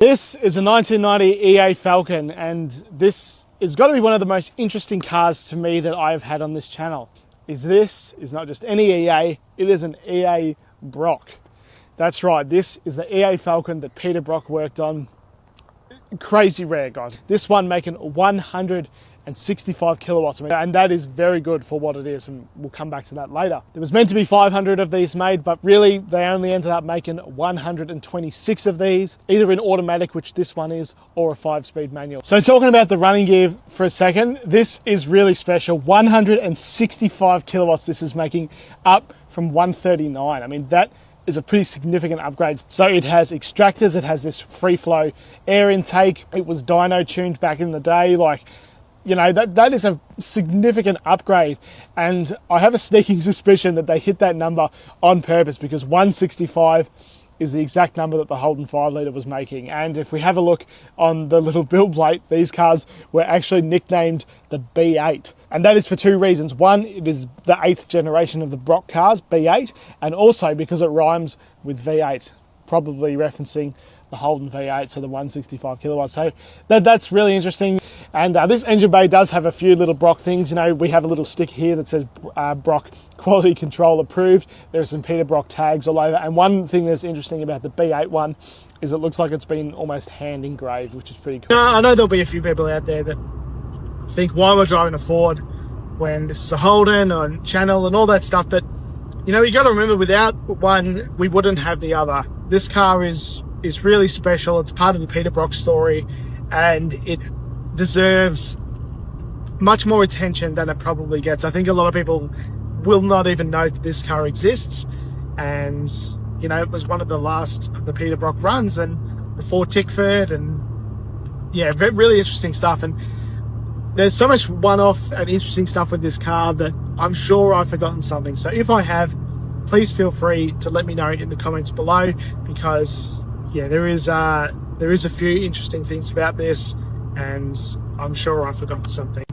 This is a 1990 EA Falcon, and this is got to be one of the most interesting cars to me that I've had on this channel. This is not just any EA, it is an EA Brock. That's right, this is the EA Falcon that Peter Brock worked on. Crazy rare, guys. This one making 165 kilowatts, and that is very good for what it is, and we'll come back to that later. There was meant to be 500 of these made, but really they only ended up making 126 of these, either in automatic, which this one is, or a 5-speed manual. So talking about the running gear for a second, this is really special. 165 kilowatts this is making, up from 139. I mean, that is a pretty significant upgrade. So it has extractors, it has this free flow air intake. It was dyno tuned back in the day. Like, you know, that is a significant upgrade. And I have a sneaking suspicion that they hit that number on purpose, because 165 is the exact number that the Holden 5 litre was making. And if we have a look on the little build plate, these cars were actually nicknamed the B8. And that is for two reasons. One, it is the 8th generation of the Brock cars, B8, and also because it rhymes with V8, probably referencing the Holden V8, so the 165 kilowatts. So that's really interesting. And this engine bay does have a few little Brock things. You know, we have a little stick here that says Brock Quality Control Approved. There are some Peter Brock tags all over. And one thing that's interesting about the B8 one is it looks like it's been almost hand engraved, which is pretty cool. I know there'll be a few people out there that think, why am I driving a Ford when this is a Holden and Channel and all that stuff? But, you know, you got to remember, without one, we wouldn't have the other. This car is really special. It's part of the Peter Brock story, and it deserves much more attention than it probably gets. I think a lot of people will not even know that this car exists, and you know, it was one of the last of the Peter Brock runs, and before Tickford, and yeah, really interesting stuff. And there's so much one-off and interesting stuff with this car that I'm sure I've forgotten something. So if I have, please feel free to let me know in the comments below, because yeah, there is a few interesting things about this, and I'm sure I've forgotten something.